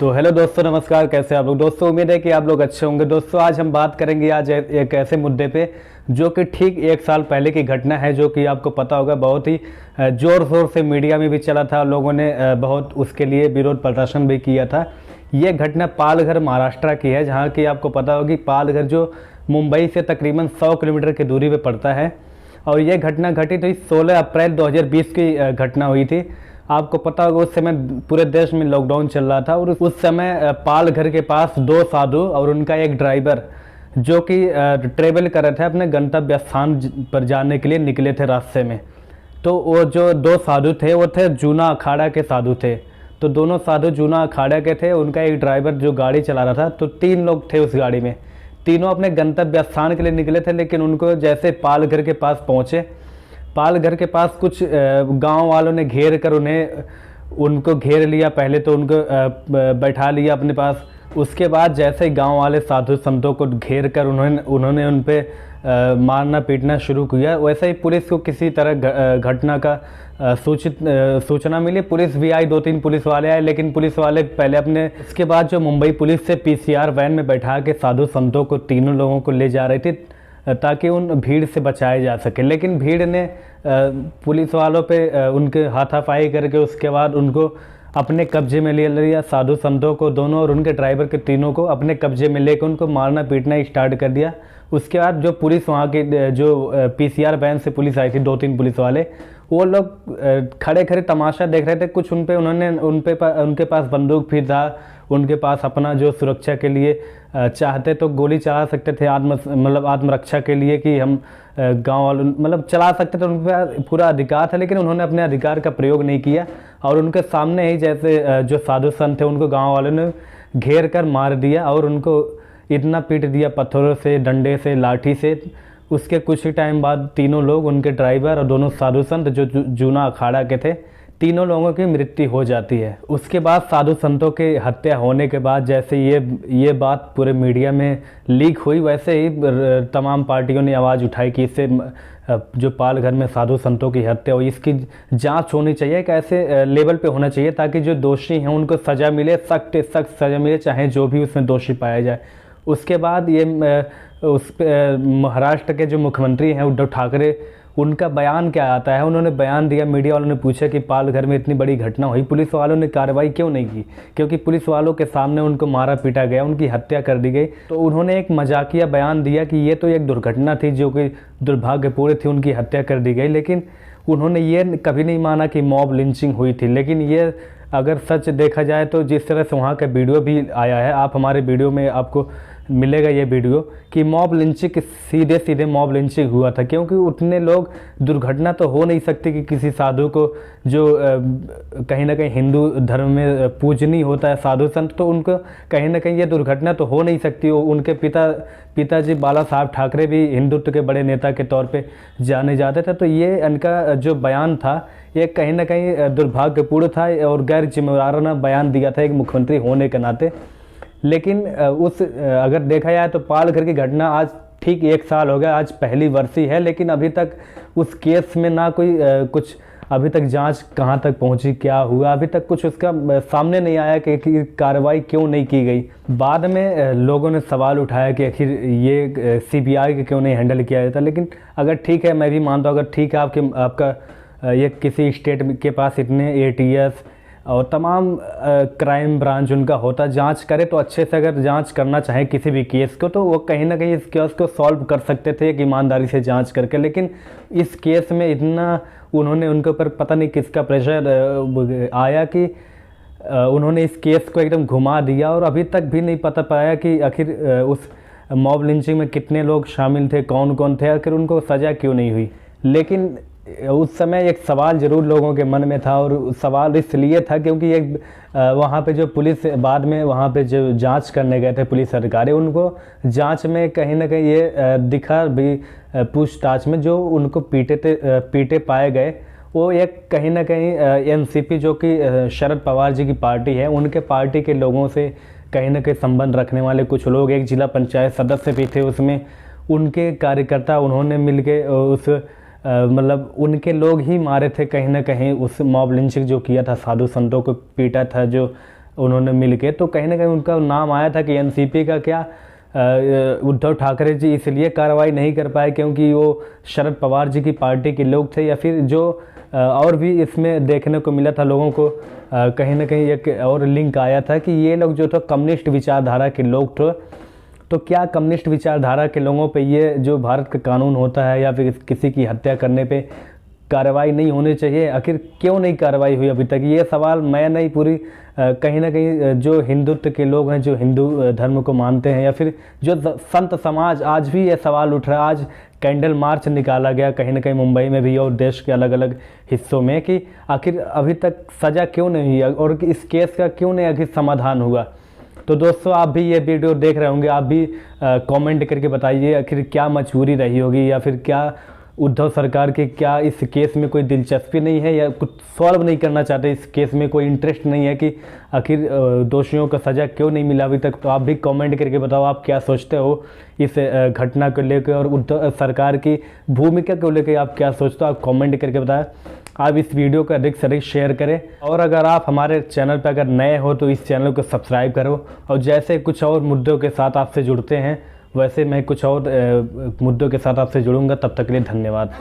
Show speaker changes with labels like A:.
A: तो हेलो दोस्तों, नमस्कार। कैसे आप लोग दोस्तों? उम्मीद है कि आप लोग अच्छे होंगे। दोस्तों आज हम बात करेंगे आज एक ऐसे मुद्दे पे जो कि ठीक एक साल पहले की घटना है, जो कि आपको पता होगा बहुत ही ज़ोर शोर से मीडिया में भी चला था। लोगों ने बहुत उसके लिए विरोध प्रदर्शन भी किया था। ये घटना पालघर महाराष्ट्र की है, जहाँ की आपको पता होगी पालघर जो मुंबई से तकरीबन 100 किलोमीटर की दूरी पर पड़ता है। और ये घटना घटित हुई 16 अप्रैल 2020 की घटना हुई थी। आपको पता होगा उस समय पूरे देश में लॉकडाउन चल रहा था और उस समय पालघर के पास दो साधु और उनका एक ड्राइवर जो कि ट्रेवल कर रहे थे, अपने गंतव्य स्थान पर जाने के लिए निकले थे रास्ते में। तो वो जो दो साधु थे वो थे जूना अखाड़ा के साधु थे। तो दोनों साधु जूना अखाड़ा के थे। उनका एक ड्राइवर जो गाड़ी चला रहा था। तो 3 लोग थे उस गाड़ी में। तीनों अपने गंतव्य स्थान के लिए निकले थे, लेकिन उनको जैसे पालघर के पास पहुँचे, पालघर के पास कुछ गांव वालों ने घेर कर उनको घेर लिया। पहले तो उनको बैठा लिया अपने पास। उसके बाद जैसे ही गांव वाले साधु संतों को घेर कर उन्होंने उन पे मारना पीटना शुरू किया। वैसे ही पुलिस को किसी तरह घटना का सूचना मिली। पुलिस भी आई, 2-3 पुलिस वाले आए, लेकिन पुलिस वाले पहले अपने उसके बाद जो मुंबई पुलिस से PCR वैन में बैठा के साधु संतों को, तीनों लोगों को ले जा रही थी ताकि उन भीड़ से बचाया जा सके। लेकिन भीड़ ने पुलिस वालों पे उनके हाथापाई करके उसके बाद उनको अपने कब्जे में ले लिया। साधु संतों को दोनों और उनके ड्राइवर के तीनों को अपने कब्जे में लेकर उनको मारना पीटना स्टार्ट कर दिया। उसके बाद जो पुलिस वहाँ के जो PCR वैन से पुलिस आई थी, 2-3 पुलिस वाले, वो लोग खड़े खड़े तमाशा देख रहे थे। कुछ उनके पास बंदूक भी था। उनके पास अपना जो सुरक्षा के लिए चाहते तो गोली चला सकते थे, आत्मरक्षा के लिए कि हम गांव वालों चला सकते थे, उन पर पूरा अधिकार था। लेकिन उन्होंने अपने अधिकार का प्रयोग नहीं किया और उनके सामने ही जैसे जो साधु संत थे उनको गांव वालों ने घेर कर मार दिया और उनको इतना पीट दिया पत्थरों से, डंडे से, लाठी से। उसके कुछ ही टाइम बाद तीनों लोग, उनके ड्राइवर और दोनों साधु संत जो जूना अखाड़ा के थे, तीनों लोगों की मृत्यु हो जाती है। उसके बाद साधु संतों की हत्या होने के बाद जैसे ये बात पूरे मीडिया में लीक हुई, वैसे ही तमाम पार्टियों ने आवाज़ उठाई कि इससे जो पालघर में साधु संतों की हत्या हुई, इसकी जांच होनी चाहिए, एक ऐसे लेवल पे होना चाहिए ताकि जो दोषी हैं उनको सज़ा मिले, सख्त सज़ा मिले, चाहे जो भी उसमें दोषी पाया जाए। उसके बाद ये महाराष्ट्र के जो मुख्यमंत्री हैं उद्धव ठाकरे, उनका बयान क्या आता है? उन्होंने बयान दिया। मीडिया वालों ने पूछा कि पालघर में इतनी बड़ी घटना हुई, पुलिस वालों ने कार्रवाई क्यों नहीं की? क्योंकि पुलिस वालों के सामने उनको मारा पीटा गया, उनकी हत्या कर दी गई। तो उन्होंने एक मजाकिया बयान दिया कि ये तो एक दुर्घटना थी जो कि दुर्भाग्यपूर्ण थी, उनकी हत्या कर दी गई। लेकिन उन्होंने ये कभी नहीं माना कि मॉब लिंचिंग हुई थी। लेकिन ये अगर सच देखा जाए तो जिस तरह से वहाँ का वीडियो भी आया है, आप हमारे वीडियो में आपको मिलेगा ये वीडियो, कि मॉब लिंचिंग, सीधे मॉब लिंचिंग हुआ था। क्योंकि उतने लोग, दुर्घटना तो हो नहीं सकती कि किसी साधु को जो कहीं ना कहीं हिंदू धर्म में पूजनीय होता है साधु संत, तो उनको कहीं ना कहीं ये दुर्घटना तो हो नहीं सकती। उनके पिताजी बाला साहब ठाकरे भी हिंदुत्व के बड़े नेता के तौर पे जाने जाते थे। तो ये इनका जो बयान था ये कहीं ना कहीं दुर्भाग्यपूर्ण था और गैर जिम्मेदाराना बयान दिया था एक मुख्यमंत्री होने के नाते। लेकिन अगर देखा जाए तो पालघर की घटना आज ठीक 1 साल हो गया, आज पहली वर्षी है। लेकिन अभी तक उस केस में ना कोई कुछ अभी तक जांच कहां तक पहुंची, क्या हुआ, अभी तक कुछ उसका सामने नहीं आया कि कार्रवाई क्यों नहीं की गई। बाद में लोगों ने सवाल उठाया कि आखिर ये CBI के क्यों नहीं हैंडल किया जाता। लेकिन अगर ठीक है, मैं भी मानता हूँ, अगर ठीक है आपका ये किसी स्टेट के पास इतने ATS और तमाम क्राइम ब्रांच उनका होता, जांच करे तो अच्छे से अगर जांच करना चाहे किसी भी केस को, तो वो कहीं ना कहीं इस केस को सॉल्व कर सकते थे एक ईमानदारी से जांच करके। लेकिन इस केस में इतना उन्होंने, उनके ऊपर पता नहीं किसका प्रेशर आया कि उन्होंने इस केस को एकदम घुमा दिया और अभी तक भी नहीं पता पाया कि आखिर उस मॉब लिंचिंग में कितने लोग शामिल थे, कौन कौन थे, आखिर उनको सज़ा क्यों नहीं हुई। लेकिन उस समय एक सवाल ज़रूर लोगों के मन में था, और सवाल इसलिए था क्योंकि एक वहाँ पे जो पुलिस, बाद में वहाँ पे जो जांच करने गए थे पुलिस अधिकारी, उनको जांच में कहीं ना कहीं ये दिखा भी, पूछताछ में जो उनको पीटे पाए गए, वो एक कहीं ना कहीं NCP जो कि शरद पवार जी की पार्टी है, उनके पार्टी के लोगों से कहीं ना कहीं संबंध रखने वाले कुछ लोग, एक जिला पंचायत सदस्य भी थे उसमें, उनके कार्यकर्ता, उन्होंने मिलके उस उनके लोग ही मारे थे कहीं ना कहीं। उस मॉब लिंचिंग जो किया था, साधु संतों को पीटा था, जो उन्होंने मिल के, तो कहीं ना कहीं उनका नाम आया था कि एनसीपी का क्या उद्धव ठाकरे जी इसलिए कार्रवाई नहीं कर पाए क्योंकि वो शरद पवार जी की पार्टी के लोग थे, या फिर जो और भी इसमें देखने को मिला था लोगों को कहीं ना कहीं एक और लिंक आया था कि ये लोग जो थे कम्युनिस्ट विचारधारा के लोग थे। तो क्या कम्युनिस्ट विचारधारा के लोगों पे ये जो भारत का कानून होता है या फिर किसी की हत्या करने पे कार्रवाई नहीं होनी चाहिए, आखिर क्यों नहीं कार्रवाई हुई अभी तक, ये सवाल मैं नहीं पूरी कहीं ना कहीं जो हिंदुत्व के लोग हैं, जो हिंदू धर्म को मानते हैं, या फिर जो संत समाज, आज भी ये सवाल उठ रहा है। आज कैंडल मार्च निकाला गया कहीं ना कहीं मुंबई में भी और देश के अलग अलग हिस्सों में कि आखिर अभी तक सज़ा क्यों नहीं हुई और इस केस का क्यों नहीं आखिर समाधान हुआ। तो दोस्तों आप भी ये वीडियो देख रहे होंगे, आप भी कमेंट करके बताइए आखिर क्या मजबूरी रही होगी, या फिर क्या उद्धव सरकार के क्या इस केस में कोई दिलचस्पी नहीं है या कुछ सॉल्व नहीं करना चाहते, इस केस में कोई इंटरेस्ट नहीं है कि आखिर दोषियों को सज़ा क्यों नहीं मिला अभी तक। तो आप भी कमेंट करके बताओ आप क्या सोचते हो इस घटना को लेकर और उद्धव सरकार की भूमिका को लेकर आप क्या सोचते हो, आप कमेंट करके बताएं। आप इस वीडियो को अधिक से अधिक शेयर करें और अगर आप हमारे चैनल पर अगर नए हो तो इस चैनल को सब्सक्राइब करो। और जैसे कुछ और मुद्दों के साथ आपसे जुड़ते हैं वैसे मैं कुछ और मुद्दों के साथ आपसे जुड़ूंगा। तब तक के लिए धन्यवाद।